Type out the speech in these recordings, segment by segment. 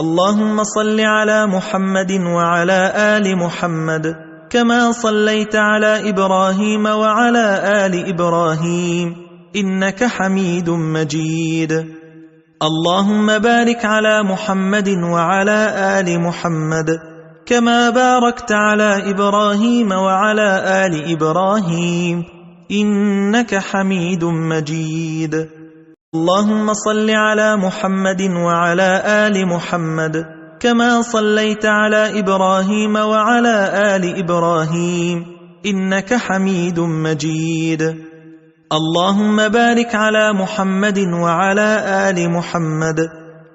اللهم صل على محمد وعلى آل محمد كما صليت على إبراهيم وعلى آل إبراهيم إنك حميد مجيد. اللهم بارك على محمد وعلى آل محمد كما باركت على إبراهيم وعلى آل إبراهيم إنك حميد مجيد. اللهم صل على محمد وعلى آل محمد كما صليت على إبراهيم وعلى آل إبراهيم إنك حميد مجيد. اللهم بارك على محمد وعلى آل محمد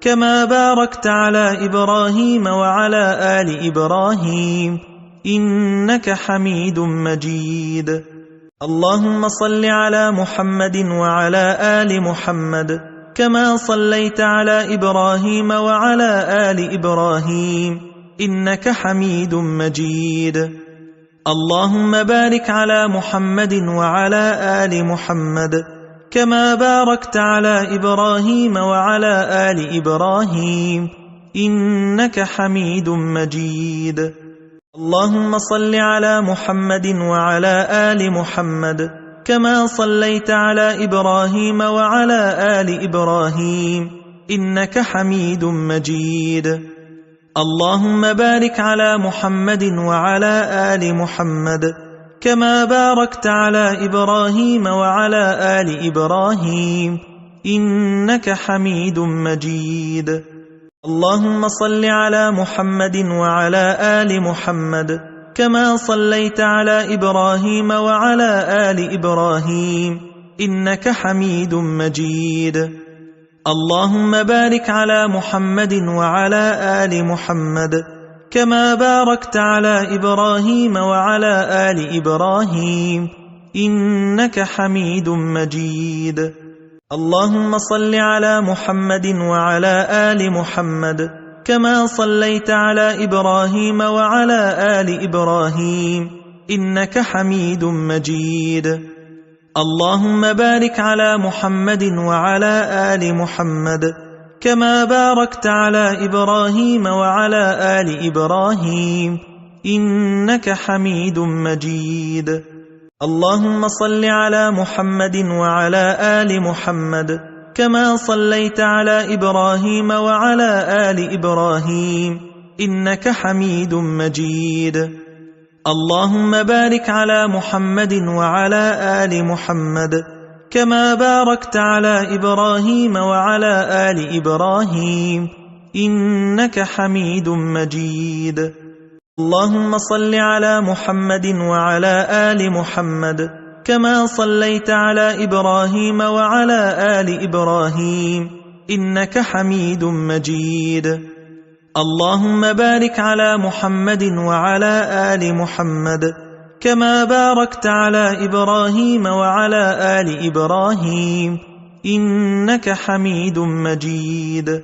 كما باركت على إبراهيم وعلى آل إبراهيم إنك حميد مجيد. اللهم صل على محمد وعلى آل محمد كما صليت على إبراهيم وعلى آل إبراهيم إنك حميد مجيد. اللهم بارك على محمد وعلى آل محمد كما باركت على إبراهيم وعلى آل إبراهيم إنك حميد مجيد. اللهم صل على محمد وعلى آل محمد كما صليت على إبراهيم وعلى آل إبراهيم إنك حميد مجيد. اللهم بارك على محمد وعلى آل محمد كما باركت على إبراهيم وعلى آل إبراهيم إنك حميد مجيد. اللهم صل على محمد وعلى آل محمد كما صليت على إبراهيم وعلى آل إبراهيم إنك حميد مجيد. اللهم بارك على محمد وعلى آل محمد كما باركت على إبراهيم وعلى آل إبراهيم إنك حميد مجيد. اللهم صل على محمد وعلى آل محمد كما صليت على إبراهيم وعلى آل إبراهيم إنك حميد مجيد. اللهم بارك على محمد وعلى آل محمد كما باركت على إبراهيم وعلى آل إبراهيم إنك حميد مجيد. اللهم صل على محمد وعلى آل محمد كما صليت على إبراهيم وعلى آل إبراهيم إنك حميد مجيد. اللهم بارك على محمد وعلى آل محمد كما باركت على إبراهيم وعلى آل إبراهيم إنك حميد مجيد. اللهم صل على محمد وعلى آل محمد كما صليت على إبراهيم وعلى آل إبراهيم إنك حميد مجيد. اللهم بارك على محمد وعلى آل محمد كما باركت على إبراهيم وعلى آل إبراهيم إنك حميد مجيد.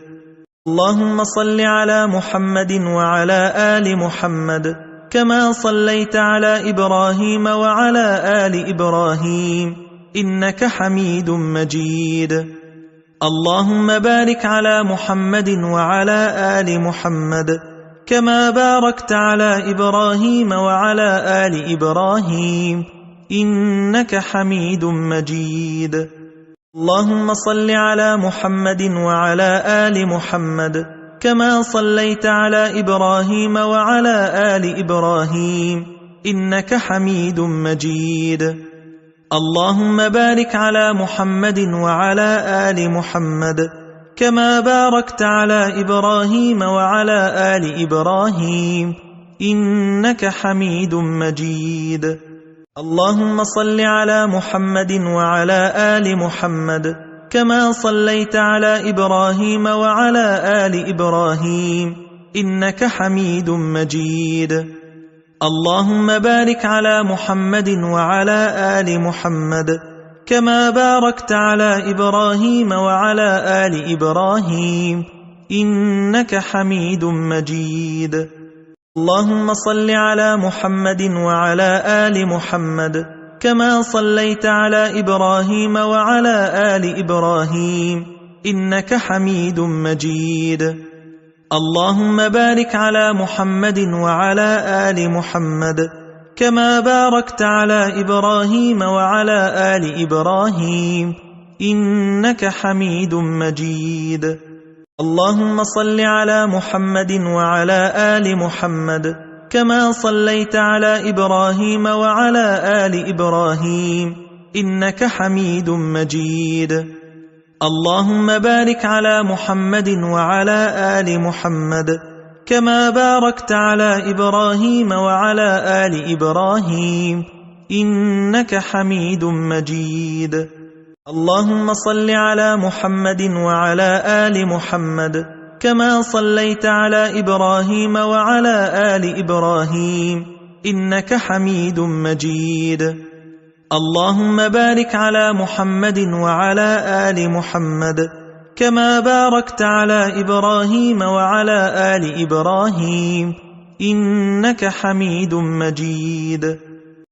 اللهم صل على محمد وعلى آل محمد كما صليت على إبراهيم وعلى آل إبراهيم إنك حميد مجيد. اللهم بارك على محمد وعلى آل محمد كما باركت على إبراهيم وعلى آل إبراهيم إنك حميد مجيد. اللهم صل على محمد وعلى آل محمد كما صليت على إبراهيم وعلى آل إبراهيم إنك حميد مجيد. اللهم بارك على محمد وعلى آل محمد كما باركت على إبراهيم وعلى آل إبراهيم إنك حميد مجيد. اللهم صل على محمد وعلى آل محمد كما صليت على إبراهيم وعلى آل إبراهيم إنك حميد مجيد. اللهم بارك على محمد وعلى آل محمد كما باركت على إبراهيم وعلى آل إبراهيم إنك حميد مجيد. اللهم صل على محمد وعلى آل محمد كما صليت على إبراهيم وعلى آل إبراهيم إنك حميد مجيد. اللهم بارك على محمد وعلى آل محمد كما باركت على إبراهيم وعلى آل إبراهيم إنك حميد مجيد. اللهم صل على محمد وعلى آل محمد كما صليت على إبراهيم وعلى آل إبراهيم إنك حميد مجيد. اللهم بارك على محمد وعلى آل محمد كما باركت على إبراهيم وعلى آل إبراهيم إنك حميد مجيد. اللهم صل على محمد وعلى آل محمد كما صليت على إبراهيم وعلى آل إبراهيم إنك حميد مجيد. اللهم بارك على محمد وعلى آل محمد كما باركت على إبراهيم وعلى آل إبراهيم إنك حميد مجيد.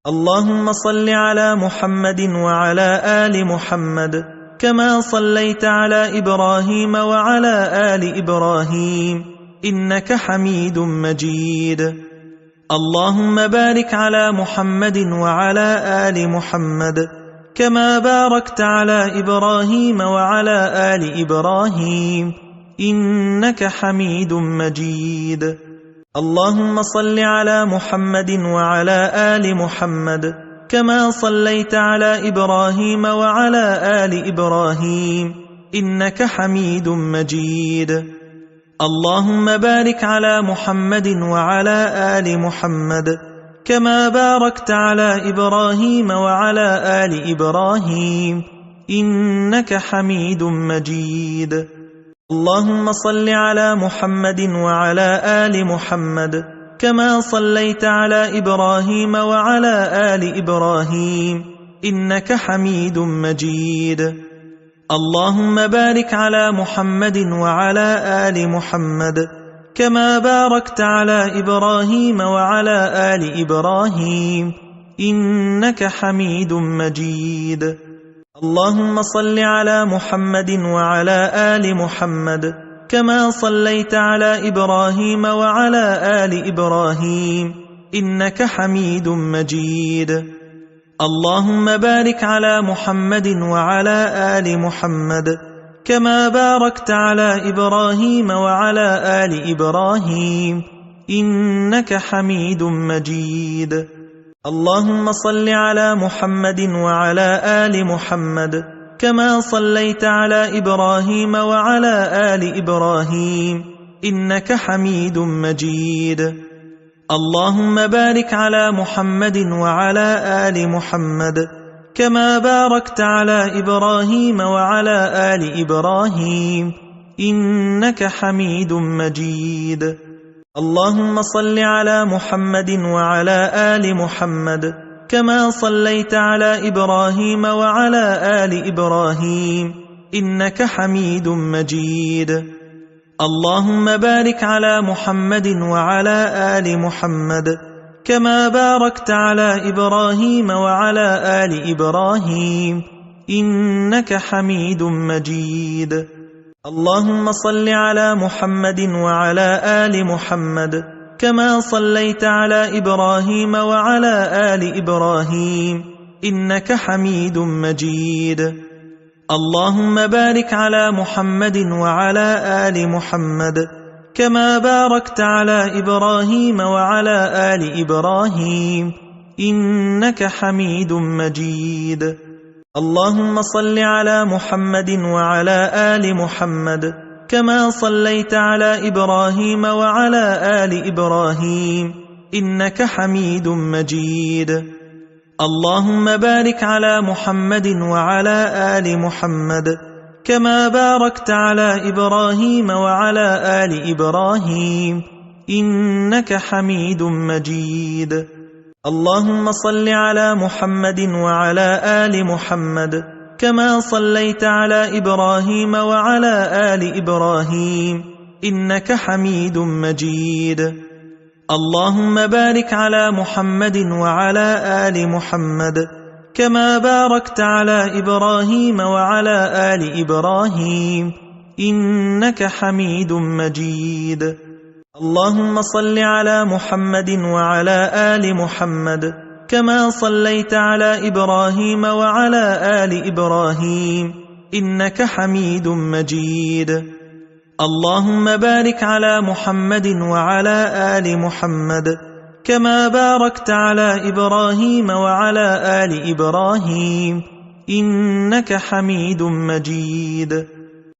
اللهم صل على محمد وعلى آل محمد كما صليت على إبراهيم وعلى آل إبراهيم إنك حميد مجيد. اللهم بارك على محمد وعلى آل محمد كما باركت على إبراهيم وعلى آل إبراهيم إنك حميد مجيد. اللهم صل على محمد وعلى آل محمد كما صليت على إبراهيم وعلى آل إبراهيم إنك حميد مجيد. اللهم بارك على محمد وعلى آل محمد كما باركت على إبراهيم وعلى آل إبراهيم إنك حميد مجيد. اللهم صل على محمد وعلى آل محمد كما صليت على إبراهيم وعلى آل إبراهيم إنك حميد مجيد. اللهم بارك على محمد وعلى آل محمد كما باركت على إبراهيم وعلى آل إبراهيم إنك حميد مجيد. اللهم صل على محمد وعلى آل محمد كما صليت على إبراهيم وعلى آل إبراهيم إنك حميد مجيد. اللهم بارك على محمد وعلى آل محمد كما باركت على إبراهيم وعلى آل إبراهيم إنك حميد مجيد. اللهم صل على محمد وعلى آل محمد كما صليت على إبراهيم وعلى آل إبراهيم إنك حميد مجيد. اللهم بارك على محمد وعلى آل محمد كما باركت على إبراهيم وعلى آل إبراهيم إنك حميد مجيد. اللهم صل على محمد وعلى آل محمد كما صليت على إبراهيم وعلى آل إبراهيم إنك حميد مجيد. اللهم بارك على محمد وعلى آل محمد كما باركت على إبراهيم وعلى آل إبراهيم إنك حميد مجيد. اللهم صل على محمد وعلى آل محمد كما صليت على إبراهيم وعلى آل إبراهيم إنك حميد مجيد. اللهم بارك على محمد وعلى آل محمد كما باركت على إبراهيم وعلى آل إبراهيم إنك حميد مجيد. اللهم صل على محمد وعلى آل محمد كما صليت على إبراهيم وعلى آل إبراهيم إنك حميد مجيد. اللهم بارك على محمد وعلى آل محمد كما باركت على إبراهيم وعلى آل إبراهيم إنك حميد مجيد. اللهم صل على محمد وعلى آل محمد كما صليت على إبراهيم وعلى آل إبراهيم إنك حميد مجيد. اللهم بارك على محمد وعلى آل محمد كما باركت على إبراهيم وعلى آل إبراهيم إنك حميد مجيد. اللهم صل على محمد وعلى آل محمد كما صليت على إبراهيم وعلى آل إبراهيم إنك حميد مجيد. اللهم بارك على محمد وعلى آل محمد كما باركت على إبراهيم وعلى آل إبراهيم إنك حميد مجيد.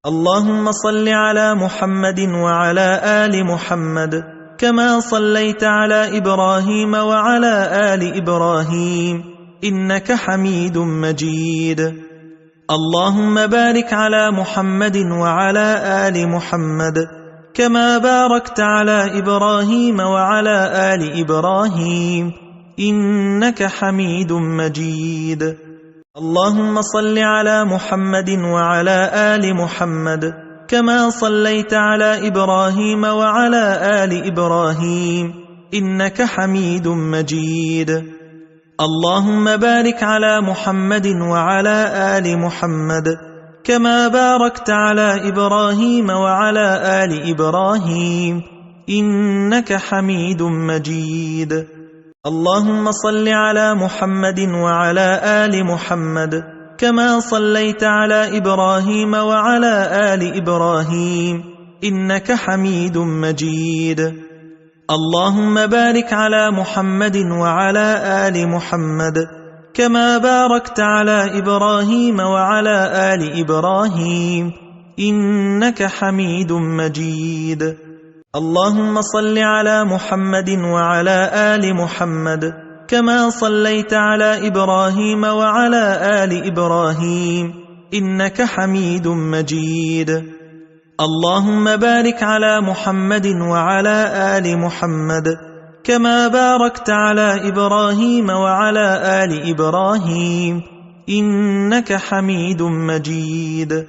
اللهم صل على محمد وعلى آل محمد كما صليت على إبراهيم وعلى آل إبراهيم إنك حميد مجيد. اللهم بارك على محمد وعلى آل محمد كما باركت على إبراهيم وعلى آل إبراهيم إنك حميد مجيد. اللهم صل على محمد وعلى آل محمد كما صليت على إبراهيم وعلى آل إبراهيم إنك حميد مجيد. اللهم بارك على محمد وعلى آل محمد كما باركت على إبراهيم وعلى آل إبراهيم إنك حميد مجيد. اللهم صل على محمد وعلى آل محمد كما صليت على إبراهيم وعلى آل إبراهيم إنك حميد مجيد. اللهم بارك على محمد وعلى آل محمد كما باركت على إبراهيم وعلى آل إبراهيم إنك حميد مجيد. اللهم صل على محمد وعلى آل محمد كما صليت على إبراهيم وعلى آل إبراهيم إنك حميد مجيد. اللهم بارك على محمد وعلى آل محمد كما باركت على إبراهيم وعلى آل إبراهيم إنك حميد مجيد.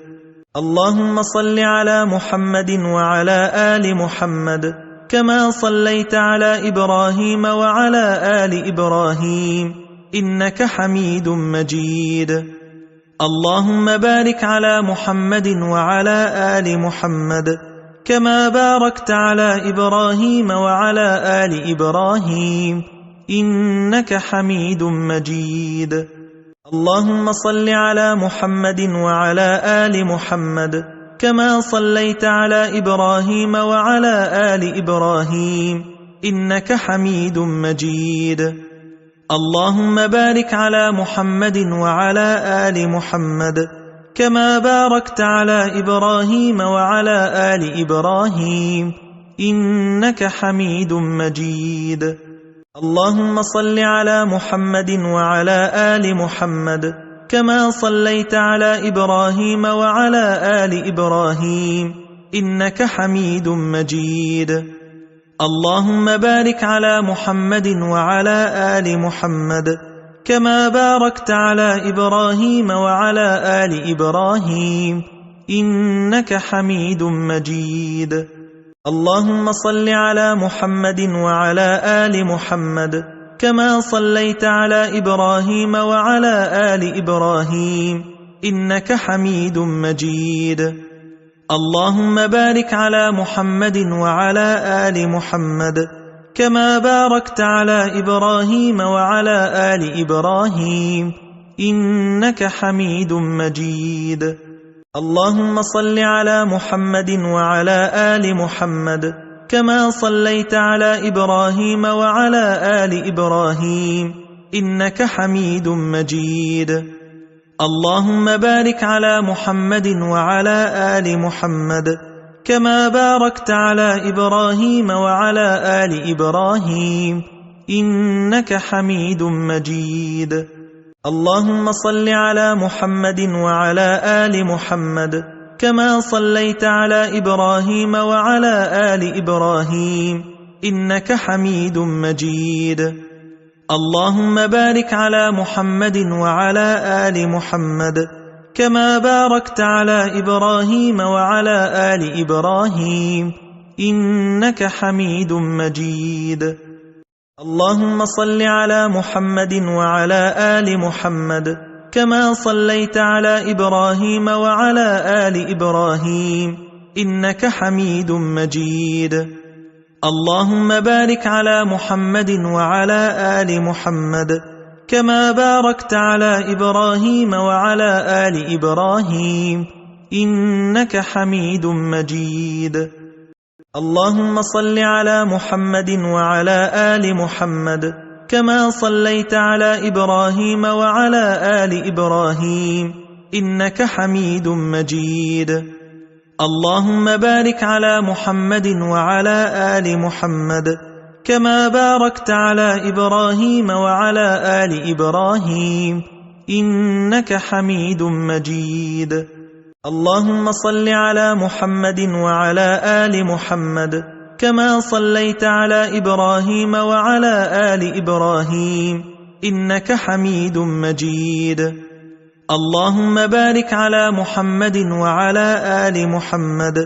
اللهم صل على محمد وعلى آل محمد كما صليت على إبراهيم وعلى آل إبراهيم إنك حميد مجيد. اللهم بارك على محمد وعلى آل محمد كما باركت على إبراهيم وعلى آل إبراهيم إنك حميد مجيد. اللهم صل على محمد وعلى آل محمد كما صليت على إبراهيم وعلى آل إبراهيم إنك حميد مجيد. اللهم بارك على محمد وعلى آل محمد كما باركت على إبراهيم وعلى آل إبراهيم إنك حميد مجيد. اللهم صل على محمد وعلى آل محمد كما صليت على إبراهيم وعلى آل إبراهيم إنك حميد مجيد. اللهم بارك على محمد وعلى آل محمد كما باركت على إبراهيم وعلى آل إبراهيم إنك حميد مجيد. اللهم صل على محمد وعلى آل محمد كما صليت على إبراهيم وعلى آل إبراهيم إنك حميد مجيد. اللهم بارك على محمد وعلى آل محمد كما باركت على إبراهيم وعلى آل إبراهيم إنك حميد مجيد. اللهم صل على محمد وعلى آل محمد كما صليت على إبراهيم وعلى آل إبراهيم إنك حميد مجيد. اللهم بارك على محمد وعلى آل محمد كما باركت على إبراهيم وعلى آل إبراهيم إنك حميد مجيد. اللهم صل على محمد وعلى آل محمد كما صليت على إبراهيم وعلى آل إبراهيم إنك حميد مجيد. اللهم بارك على محمد وعلى آل محمد كما باركت على إبراهيم وعلى آل إبراهيم إنك حميد مجيد. اللهم صل على محمد وعلى آل محمد كما صليت على إبراهيم وعلى آل إبراهيم إنك حميد مجيد. اللهم بارك على محمد وعلى آل محمد كما باركت على إبراهيم وعلى آل إبراهيم إنك حميد مجيد. اللهم صل على محمد وعلى آل محمد كما صليت على إبراهيم وعلى آل إبراهيم إنك حميد مجيد. اللهم بارك على محمد وعلى آل محمد كما باركت على إبراهيم وعلى آل إبراهيم إنك حميد مجيد. اللهم صل على محمد وعلى آل محمد كما صليت على إبراهيم وعلى آل إبراهيم إنك حميد مجيد. اللهم بارك على محمد وعلى آل محمد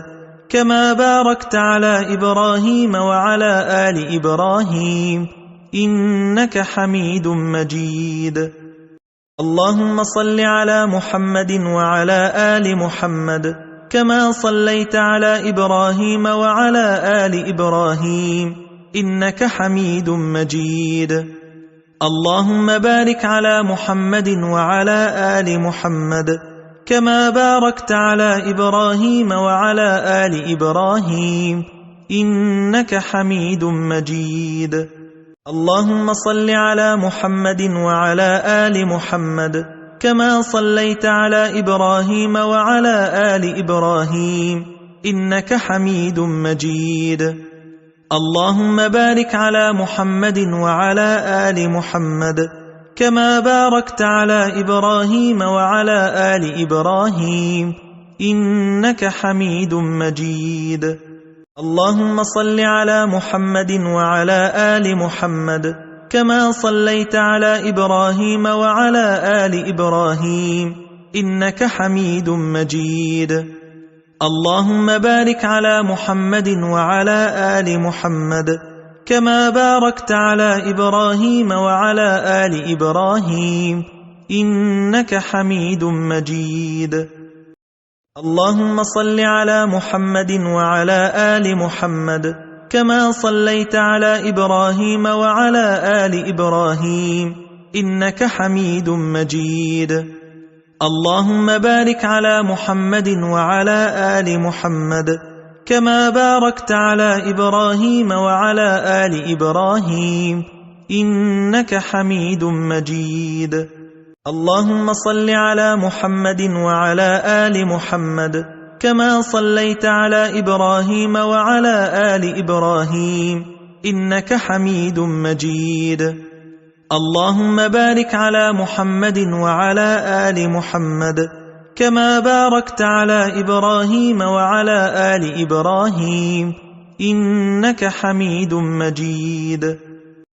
كما باركت على إبراهيم وعلى آل إبراهيم إنك حميد مجيد. اللهم صل على محمد وعلى آل محمد كما صليت على إبراهيم وعلى آل إبراهيم إنك حميد مجيد. اللهم بارك على محمد وعلى آل محمد كما باركت على إبراهيم وعلى آل إبراهيم إنك حميد مجيد. اللهم صل على محمد وعلى آل محمد كما صليت على إبراهيم وعلى آل إبراهيم إنك حميد مجيد. اللهم بارك على محمد وعلى آل محمد كما باركت على إبراهيم وعلى آل إبراهيم إنك حميد مجيد. اللهم صل على محمد وعلى آل محمد كما صليت على إبراهيم وعلى آل إبراهيم إنك حميد مجيد. اللهم بارك على محمد وعلى آل محمد كما باركت على إبراهيم وعلى آل إبراهيم إنك حميد مجيد. اللهم صل على محمد وعلى آل محمد كما صليت على إبراهيم وعلى آل إبراهيم إنك حميد مجيد. اللهم بارك على محمد وعلى آل محمد كما باركت على إبراهيم وعلى آل إبراهيم إنك حميد مجيد. اللهم صل على محمد وعلى آل محمد كما صليت على إبراهيم وعلى آل إبراهيم إنك حميد مجيد. اللهم بارك على محمد وعلى آل محمد كما باركت على إبراهيم وعلى آل إبراهيم إنك حميد مجيد.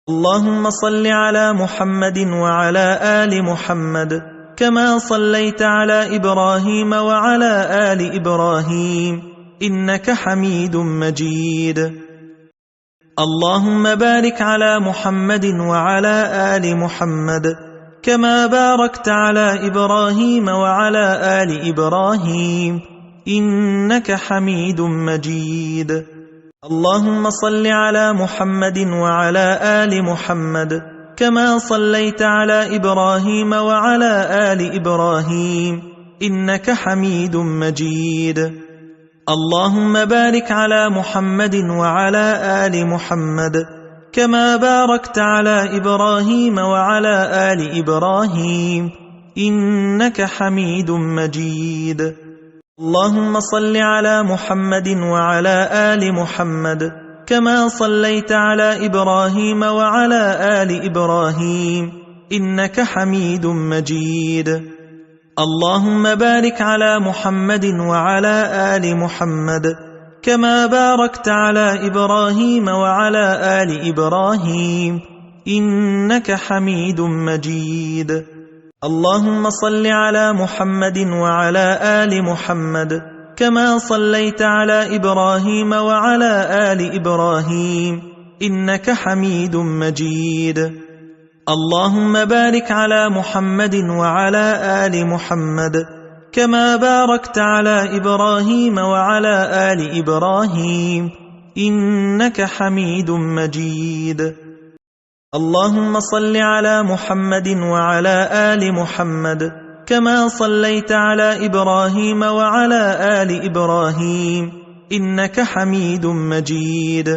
اللهم صل على محمد وعلى آل محمد كما صليت على إبراهيم وعلى آل إبراهيم إنك حميد مجيد. اللهم بارك على محمد وعلى آل محمد كما باركت على إبراهيم وعلى آل إبراهيم إنك حميد مجيد. اللهم صل على محمد وعلى آل محمد كما صليت على إبراهيم وعلى آل إبراهيم إنك حميد مجيد. اللهم بارك على محمد وعلى آل محمد كما باركت على إبراهيم وعلى آل إبراهيم إنك حميد مجيد. اللهم صل على محمد وعلى آل محمد كما صليت على إبراهيم وعلى آل إبراهيم إنك حميد مجيد. اللهم بارك على محمد وعلى آل محمد كما باركت على إبراهيم وعلى آل إبراهيم إنك حميد مجيد. اللهم صل على محمد وعلى آل محمد كما صليت على إبراهيم وعلى آل إبراهيم إنك حميد مجيد. اللهم بارك على محمد وعلى آل محمد كما باركت على إبراهيم وعلى آل إبراهيم إنك حميد مجيد. اللهم صل على محمد وعلى آل محمد كما صليت على إبراهيم وعلى آل إبراهيم إنك حميد مجيد.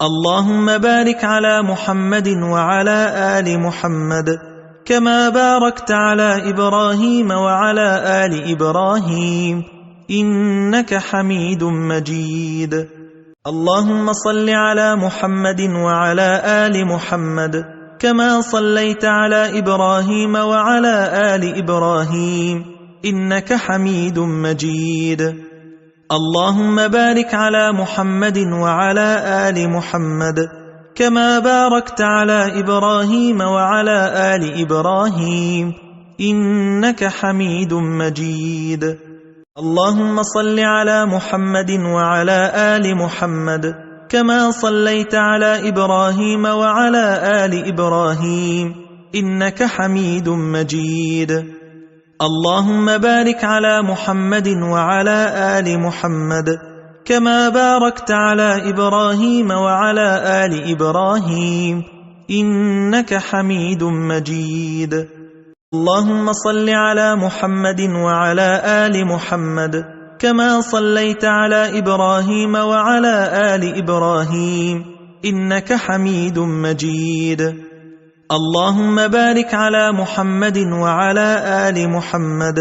اللهم بارك على محمد وعلى آل محمد كما باركت على إبراهيم وعلى آل إبراهيم إنك حميد مجيد. اللهم صل على محمد وعلى آل محمد كما صليت على إبراهيم وعلى آل إبراهيم إنك حميد مجيد. اللهم بارك على محمد وعلى آل محمد كما باركت على إبراهيم وعلى آل إبراهيم إنك حميد مجيد. اللهم صل على محمد وعلى آل محمد كما صليت على إبراهيم وعلى آل إبراهيم إنك حميد مجيد. اللهم بارك على محمد وعلى آل محمد كما باركت على إبراهيم وعلى آل إبراهيم إنك حميد مجيد. اللهم صل على محمد وعلى آل محمد كما صليت على إبراهيم وعلى آل إبراهيم إنك حميد مجيد. اللهم بارك على محمد وعلى آل محمد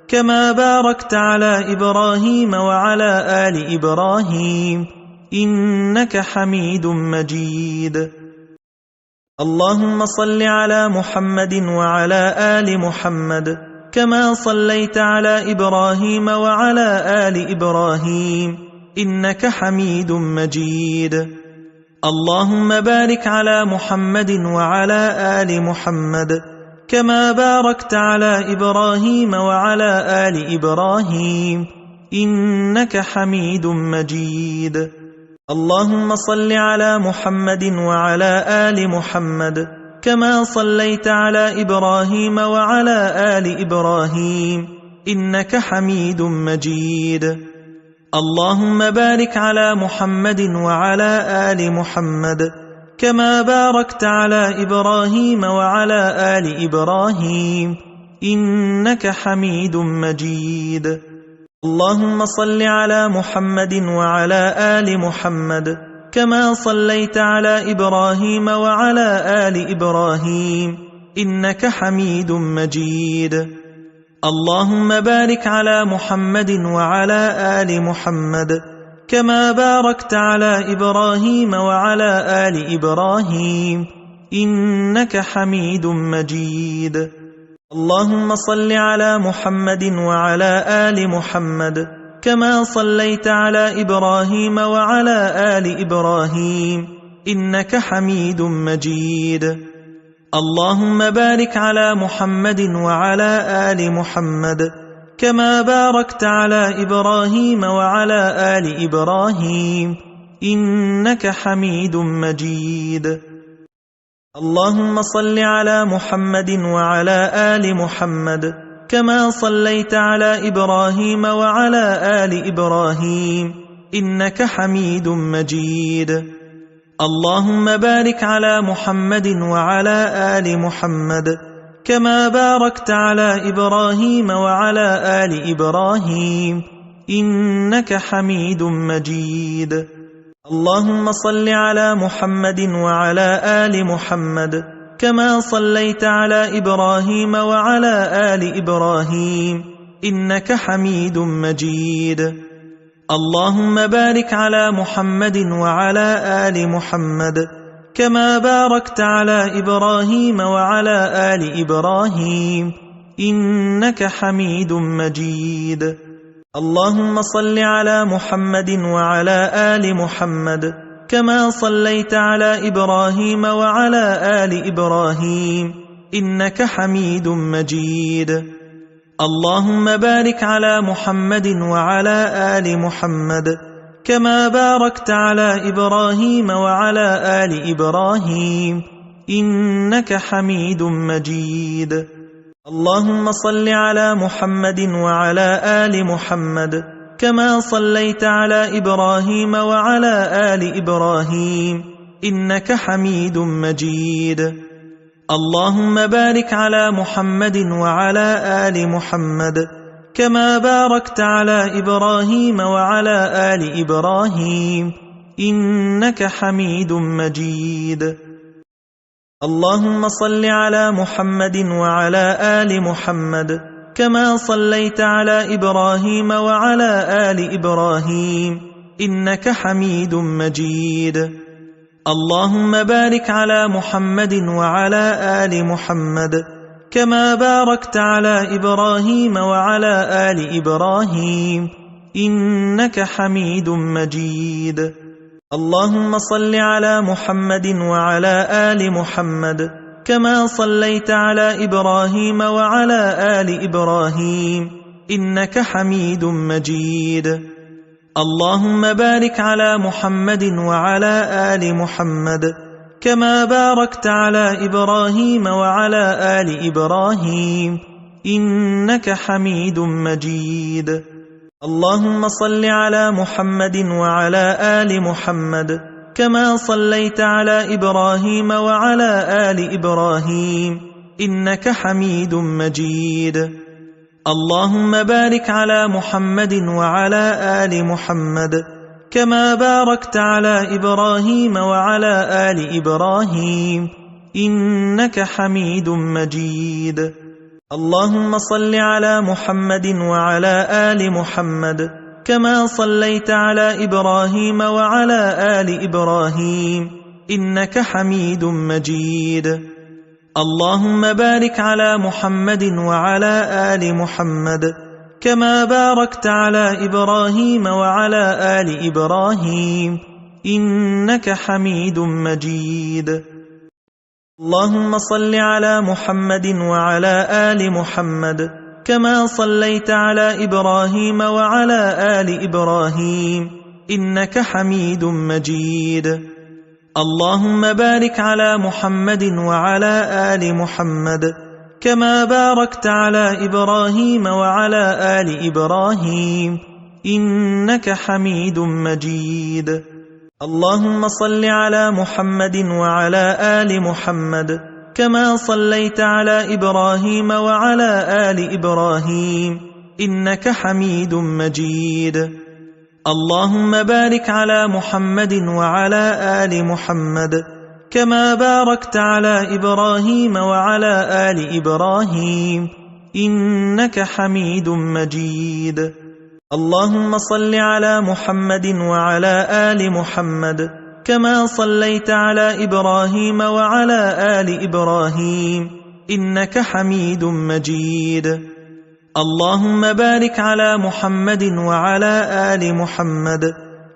كما باركت على إبراهيم وعلى آل إبراهيم إنك حميد مجيد. اللهم صل على محمد وعلى آل محمد كما صليت على إبراهيم وعلى آل إبراهيم إنك حميد مجيد. اللهم بارك على محمد وعلى آل محمد كما باركت على إبراهيم وعلى آل إبراهيم إنك حميد مجيد. اللهم صل على محمد وعلى آل محمد كما صليت على إبراهيم وعلى آل إبراهيم إنك حميد مجيد. اللهم بارك على محمد وعلى آل محمد كما باركت على إبراهيم وعلى آل إبراهيم إنك حميد مجيد. اللهم صل على محمد وعلى آل محمد كما صليت على إبراهيم وعلى آل إبراهيم إنك حميد مجيد. اللهم بارك على محمد وعلى آل محمد كما باركت على إبراهيم وعلى آل إبراهيم إنك حميد مجيد. اللهم صل على محمد وعلى آل محمد كما صليت على إبراهيم وعلى آل إبراهيم إنك حميد مجيد. اللهم بارك على محمد وعلى آل محمد كما باركت على إبراهيم وعلى آل إبراهيم إنك حميد مجيد. اللهم صل على محمد وعلى آل محمد كما صليت على إبراهيم وعلى آل إبراهيم إنك حميد مجيد. اللهم بارك على محمد وعلى آل محمد كما باركت على إبراهيم وعلى آل إبراهيم إنك حميد مجيد. اللهم صل على محمد وعلى آل محمد كما صليت على إبراهيم وعلى آل إبراهيم إنك حميد مجيد. اللهم بارك على محمد وعلى آل محمد كما باركت على إبراهيم وعلى آل إبراهيم إنك حميد مجيد. اللهم صل على محمد وعلى آل محمد كما صليت على إبراهيم وعلى آل إبراهيم إنك حميد مجيد. اللهم بارك على محمد وعلى آل محمد كما باركت على إبراهيم وعلى آل إبراهيم إنك حميد مجيد. اللهم صل على محمد وعلى آل محمد كما صليت على إبراهيم وعلى آل إبراهيم إنك حميد مجيد. اللهم بارك على محمد وعلى آل محمد كما باركت على إبراهيم وعلى آل إبراهيم إنك حميد مجيد. اللهم صل على محمد وعلى آل محمد كما صليت على إبراهيم وعلى آل إبراهيم إنك حميد مجيد. اللهم بارك على محمد وعلى آل محمد كما باركت على إبراهيم وعلى آل إبراهيم إنك حميد مجيد. اللهم صل على محمد وعلى آل محمد كما صليت على إبراهيم وعلى آل إبراهيم إنك حميد مجيد. اللهم بارك على محمد وعلى آل محمد كما باركت على إبراهيم وعلى آل إبراهيم إنك حميد مجيد. اللهم صل على محمد وعلى آل محمد كما صليت على إبراهيم وعلى آل إبراهيم إنك حميد مجيد. اللهم بارك على محمد وعلى آل محمد كما باركت على إبراهيم وعلى آل إبراهيم إنك حميد مجيد. اللهم صل على محمد وعلى آل محمد كما صليت على إبراهيم وعلى آل إبراهيم إنك حميد مجيد. اللهم بارك على محمد وعلى آل محمد كما باركت على إبراهيم وعلى آل إبراهيم إنك حميد مجيد. اللهم صل على محمد وعلى آل محمد كما صليت على إبراهيم وعلى آل إبراهيم إنك حميد مجيد. اللهم بارك على محمد وعلى آل محمد كما باركت على إبراهيم وعلى آل إبراهيم إنك حميد مجيد. اللهم صل على محمد وعلى آل محمد كما صليت على إبراهيم وعلى آل إبراهيم إنك حميد مجيد. اللهم بارك على محمد وعلى آل محمد كما باركت على إبراهيم وعلى آل إبراهيم إنك حميد مجيد. اللهم صل على محمد وعلى آل محمد كما صليت على إبراهيم وعلى آل إبراهيم إنك حميد مجيد. اللهم بارك على محمد وعلى آل محمد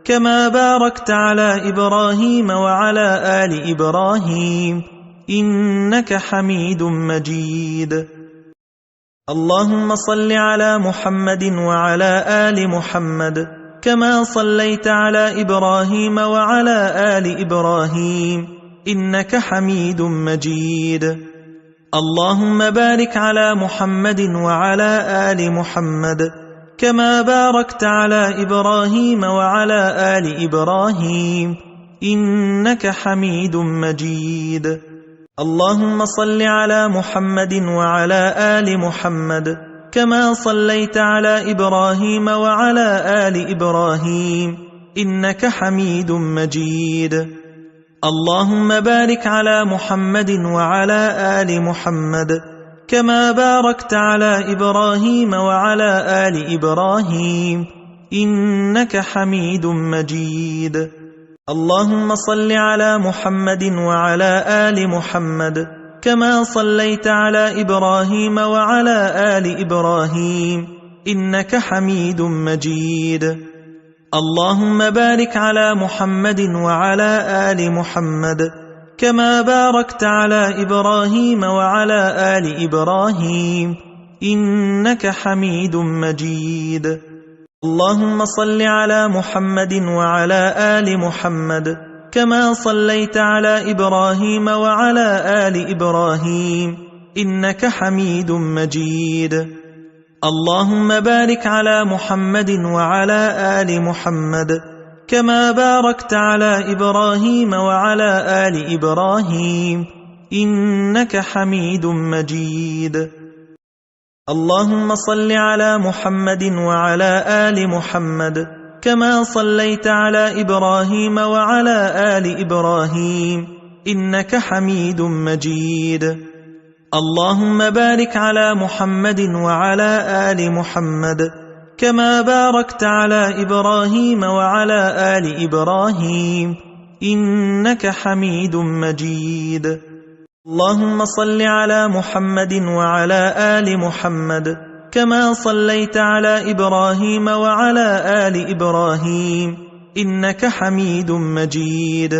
كما باركت على إبراهيم وعلى آل إبراهيم إنك حميد مجيد. اللهم صل على محمد وعلى آل محمد كما صليت على إبراهيم وعلى آل إبراهيم إنك حميد مجيد. اللهم بارك على محمد وعلى آل محمد كما باركت على إبراهيم وعلى آل إبراهيم إنك حميد مجيد. اللهم صل على محمد وعلى آل محمد كما صليت على إبراهيم وعلى آل إبراهيم إنك حميد مجيد. اللهم بارك على محمد وعلى آل محمد كما باركت على إبراهيم وعلى آل إبراهيم إنك حميد مجيد. اللهم صل على محمد وعلى آل محمد كما صليت على إبراهيم وعلى آل إبراهيم إنك حميد مجيد. اللهم بارك على محمد وعلى آل محمد كما باركت على إبراهيم وعلى آل إبراهيم إنك حميد مجيد. اللهم صل على محمد وعلى آل محمد كما صليت على إبراهيم وعلى آل إبراهيم إنك حميد مجيد. اللهم بارك على محمد وعلى آل محمد كما باركت على إبراهيم وعلى آل إبراهيم إنك حميد مجيد. اللهم صل على محمد وعلى آل محمد كما صليت على إبراهيم وعلى آل إبراهيم إنك حميد مجيد. اللهم بارك على محمد وعلى آل محمد كما باركت على إبراهيم وعلى آل إبراهيم إنك حميد مجيد. اللهم صل على محمد وعلى آل محمد كما صليت على إبراهيم وعلى آل إبراهيم إنك حميد مجيد.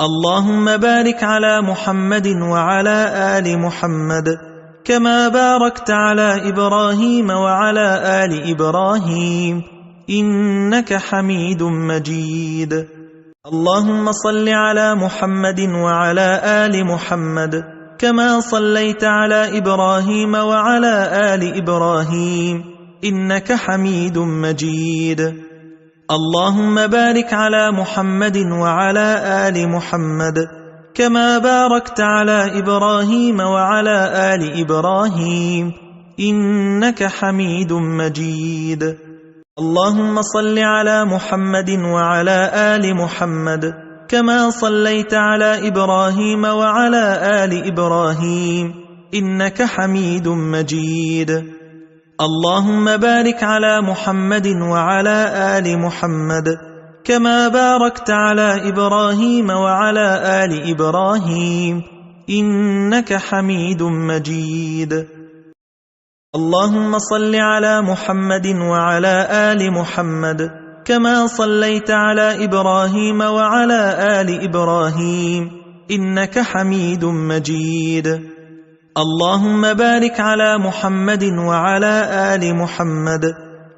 اللهم بارك على محمد وعلى آل محمد كما باركت على إبراهيم وعلى آل إبراهيم إنك حميد مجيد. اللهم صل على محمد وعلى آل محمد كما صليت على إبراهيم وعلى آل إبراهيم إنك حميد مجيد. اللهم بارك على محمد وعلى آل محمد كما باركت على إبراهيم وعلى آل إبراهيم إنك حميد مجيد. اللهم صل على محمد وعلى آل محمد كما صليت على إبراهيم وعلى آل إبراهيم إنك حميد مجيد. اللهم بارك على محمد وعلى آل محمد كما باركت على إبراهيم وعلى آل إبراهيم إنك حميد مجيد. اللهم صل على محمد وعلى آل محمد كما صليت على إبراهيم وعلى آل إبراهيم إنك حميد مجيد. اللهم بارك على محمد وعلى آل محمد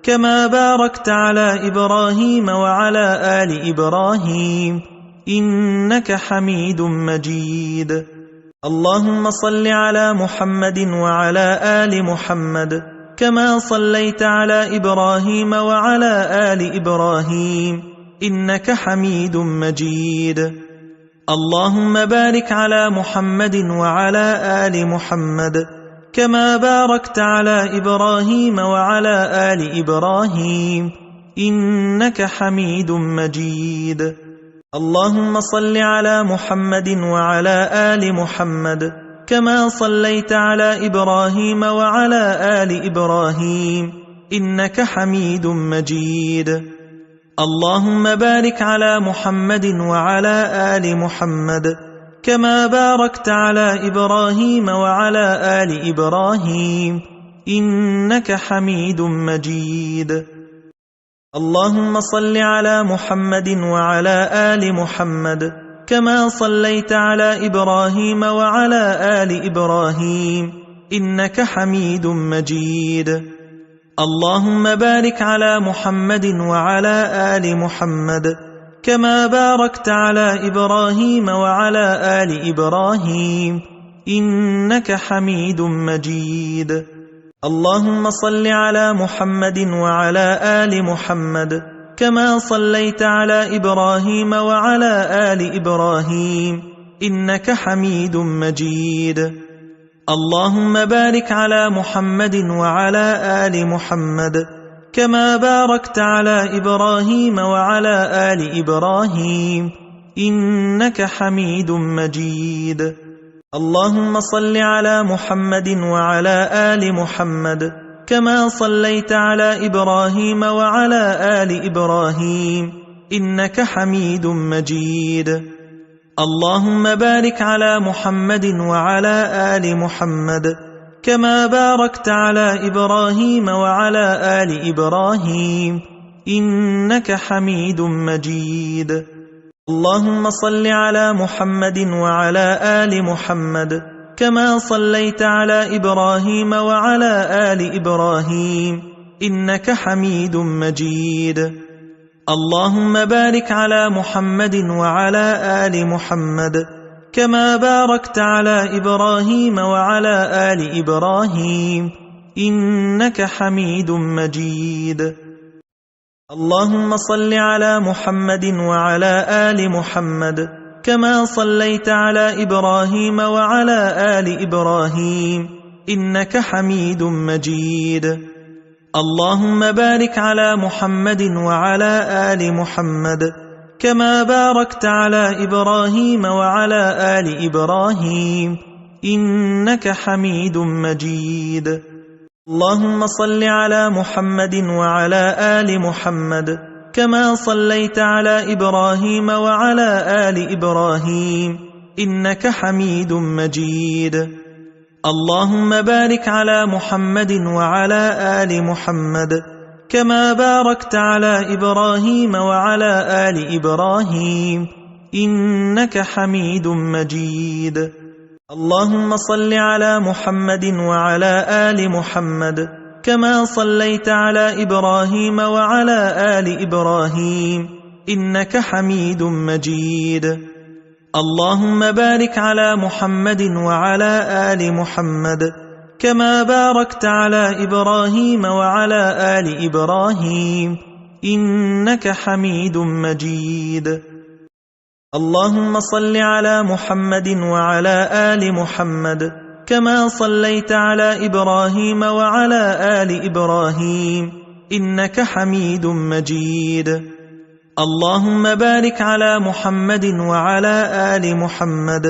كما باركت على إبراهيم وعلى آل إبراهيم إنك حميد مجيد. اللهم صل على محمد وعلى آل محمد كما صليت على إبراهيم وعلى آل إبراهيم إنك حميد مجيد. اللهم بارك على محمد وعلى آل محمد كما باركت على إبراهيم وعلى آل إبراهيم إنك حميد مجيد. اللهم صل على محمد وعلى آل محمد كما صليت على إبراهيم وعلى آل إبراهيم إنك حميد مجيد. اللهم بارك على محمد وعلى آل محمد كما باركت على إبراهيم وعلى آل إبراهيم إنك حميد مجيد. اللهم صل على محمد وعلى آل محمد كما صليت على إبراهيم وعلى آل إبراهيم إنك حميد مجيد. اللهم بارك على محمد وعلى آل محمد كما باركت على إبراهيم وعلى آل إبراهيم إنك حميد مجيد. اللهم صل على محمد وعلى آل محمد كما صليت على إبراهيم وعلى آل إبراهيم إنك حميد مجيد. اللهم بارك على محمد وعلى آل محمد كما باركت على إبراهيم وعلى آل إبراهيم إنك حميد مجيد. اللهم صل على محمد وعلى آل محمد كما صليت على إبراهيم وعلى آل إبراهيم إنك حميد مجيد. اللهم بارك على محمد وعلى آل محمد كما باركت على إبراهيم وعلى آل إبراهيم إنك حميد مجيد. اللهم صل على محمد وعلى آل محمد كما صليت على إبراهيم وعلى آل إبراهيم إنك حميد مجيد. اللهم بارك على محمد وعلى آل محمد كما باركت على إبراهيم وعلى آل إبراهيم إنك حميد مجيد. اللهم صل على محمد وعلى آل محمد كما صليت على إبراهيم وعلى آل إبراهيم إنك حميد مجيد. اللهم بارك على محمد وعلى آل محمد كما باركت على إبراهيم وعلى آل إبراهيم إنك حميد مجيد. اللهم صل على محمد وعلى آل محمد كما صليت على إبراهيم وعلى آل إبراهيم إنك حميد مجيد. اللهم بارك على محمد وعلى آل محمد كما باركت على إبراهيم وعلى آل إبراهيم إنك حميد مجيد. اللهم صل على محمد وعلى آل محمد كما صليت على إبراهيم وعلى آل إبراهيم إنك حميد مجيد. اللهم بارك على محمد وعلى آل محمد كما باركت على إبراهيم وعلى آل إبراهيم إنك حميد مجيد. اللهم صل على محمد وعلى آل محمد كما صليت على إبراهيم وعلى آل إبراهيم إنك حميد مجيد. اللهم بارك على محمد وعلى آل محمد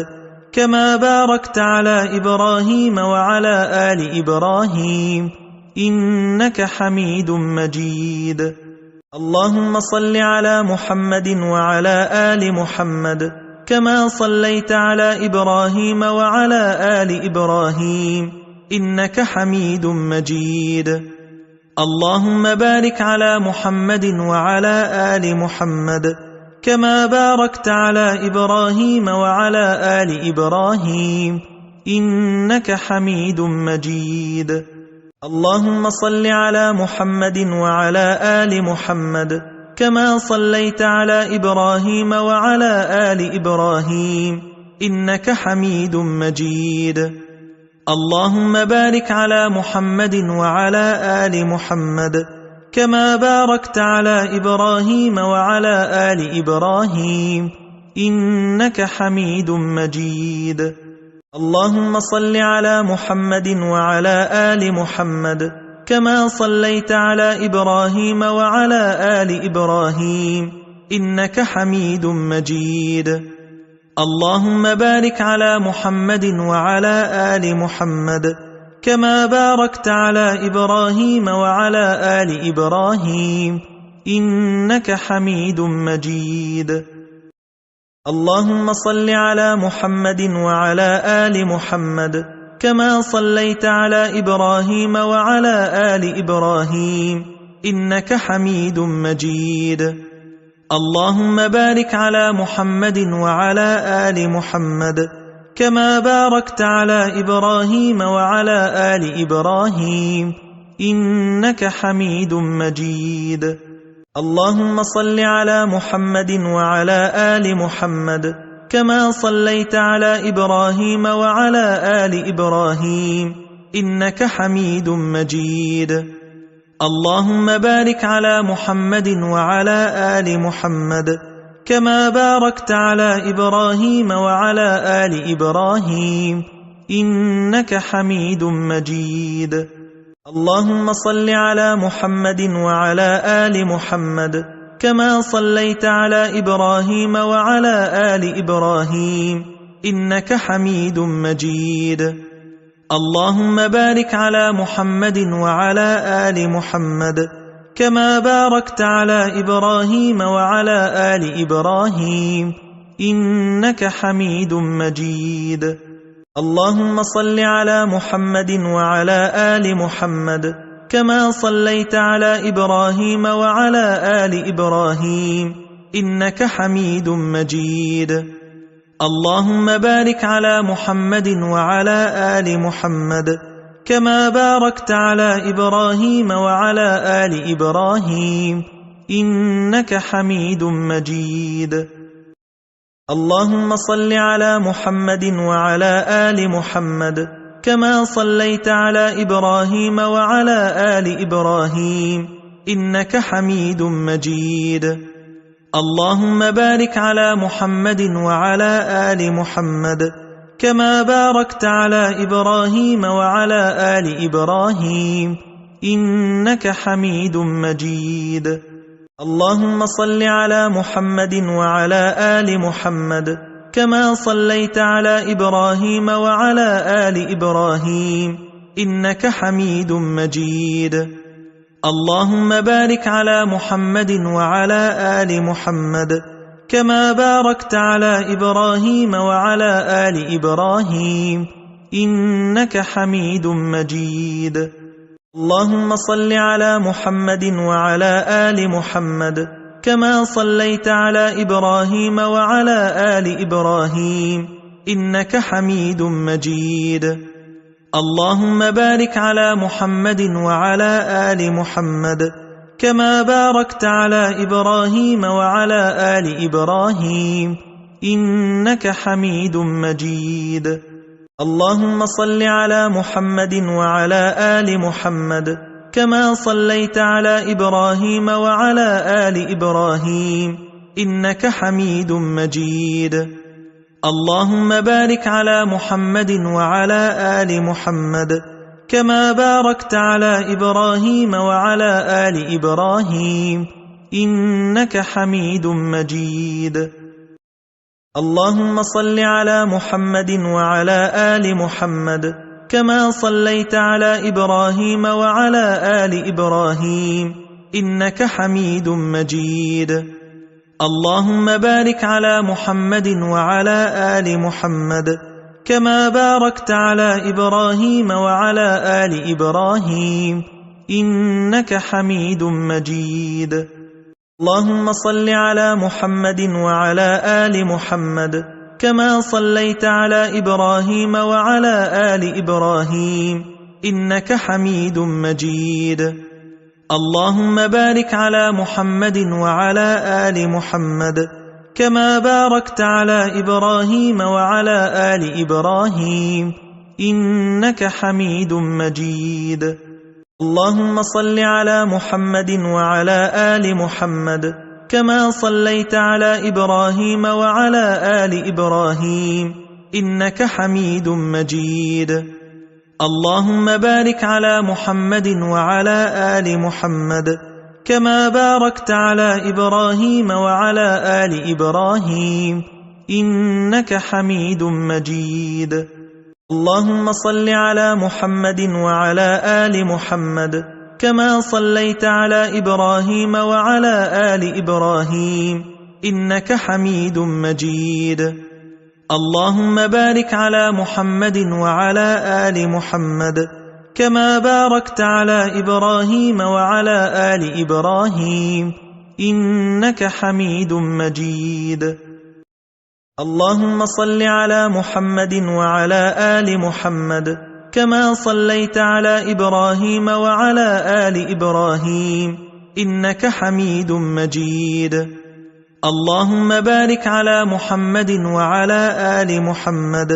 كما باركت على إبراهيم وعلى آل إبراهيم إنك حميد مجيد. اللهم صل على محمد وعلى آل محمد كما صليت على إبراهيم وعلى آل إبراهيم إنك حميد مجيد. اللهم بارك على محمد وعلى آل محمد كما باركت على إبراهيم وعلى آل إبراهيم إنك حميد مجيد. اللهم صل على محمد وعلى آل محمد كما صليت على إبراهيم وعلى آل إبراهيم إنك حميد مجيد. اللهم بارك على محمد وعلى آل محمد كما باركت على إبراهيم وعلى آل إبراهيم إنك حميد مجيد. اللهم صل على محمد وعلى آل محمد كما صليت على إبراهيم وعلى آل إبراهيم إنك حميد مجيد. اللهم بارك على محمد وعلى آل محمد كما باركت على إبراهيم وعلى آل إبراهيم إنك حميد مجيد. اللهم صل على محمد وعلى آل محمد كما صليت على إبراهيم وعلى آل إبراهيم إنك حميد مجيد. اللهم بارك على محمد وعلى آل محمد كما باركت على إبراهيم وعلى آل إبراهيم إنك حميد مجيد. اللهم صل على محمد وعلى آل محمد كما صليت على إبراهيم وعلى آل إبراهيم إنك حميد مجيد. اللهم بارك على محمد وعلى آل محمد كما باركت على إبراهيم وعلى آل إبراهيم إنك حميد مجيد. اللهم صل على محمد وعلى آل محمد كما صليت على إبراهيم وعلى آل إبراهيم إنك حميد مجيد. اللهم بارك على محمد وعلى آل محمد كما باركت على إبراهيم وعلى آل إبراهيم إنك حميد مجيد. اللهم صل على محمد وعلى آل محمد كما صليت على إبراهيم وعلى آل إبراهيم إنك حميد مجيد. اللهم بارك على محمد وعلى آل محمد كما باركت على إبراهيم وعلى آل إبراهيم إنك حميد مجيد. اللهم صل على محمد وعلى آل محمد كما صليت على إبراهيم وعلى آل إبراهيم إنك حميد مجيد. اللهم بارك على محمد وعلى آل محمد كما باركت على إبراهيم وعلى آل إبراهيم إنك حميد مجيد. اللهم صل على محمد وعلى آل محمد كما صليت على إبراهيم وعلى آل إبراهيم إنك حميد مجيد. اللهم بارك على محمد وعلى آل محمد كما باركت على إبراهيم وعلى آل إبراهيم إنك حميد مجيد. اللهم صل على محمد وعلى آل محمد كما صليت على إبراهيم وعلى آل إبراهيم إنك حميد مجيد. اللهم بارك على محمد وعلى آل محمد كما باركت على إبراهيم وعلى آل إبراهيم إنك حميد مجيد. اللهم صل على محمد وعلى آل محمد كما صليت على إبراهيم وعلى آل إبراهيم إنك حميد مجيد. اللهم بارك على محمد وعلى آل محمد كما باركت على إبراهيم وعلى آل إبراهيم إنك حميد مجيد. اللهم صل على محمد وعلى آل محمد كما صليت على إبراهيم وعلى آل إبراهيم إنك حميد مجيد. اللهم بارك على محمد وعلى آل محمد كما باركت على إبراهيم وعلى آل إبراهيم إنك حميد مجيد. اللهم صل على محمد وعلى آل محمد كما صليت على إبراهيم وعلى آل إبراهيم إنك حميد مجيد. اللهم بارك على محمد وعلى آل محمد كما باركت على إبراهيم وعلى آل إبراهيم إنك حميد مجيد. اللهم صل على محمد وعلى آل محمد كما صليت على إبراهيم وعلى آل إبراهيم إنك حميد مجيد. اللهم بارك على محمد وعلى آل محمد كما باركت على إبراهيم وعلى آل إبراهيم إنك حميد مجيد. اللهم صل على محمد وعلى آل محمد كما صليت على إبراهيم وعلى آل إبراهيم إنك حميد مجيد. اللهم بارك على محمد وعلى آل محمد كما باركت على إبراهيم وعلى آل إبراهيم إنك حميد مجيد. اللهم صل على محمد وعلى آل محمد كما صليت على إبراهيم وعلى آل إبراهيم إنك حميد مجيد. اللهم بارك على محمد وعلى آل محمد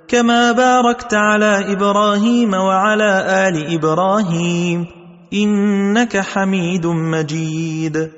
كما باركت على إبراهيم وعلى آل إبراهيم إنك حميد مجيد.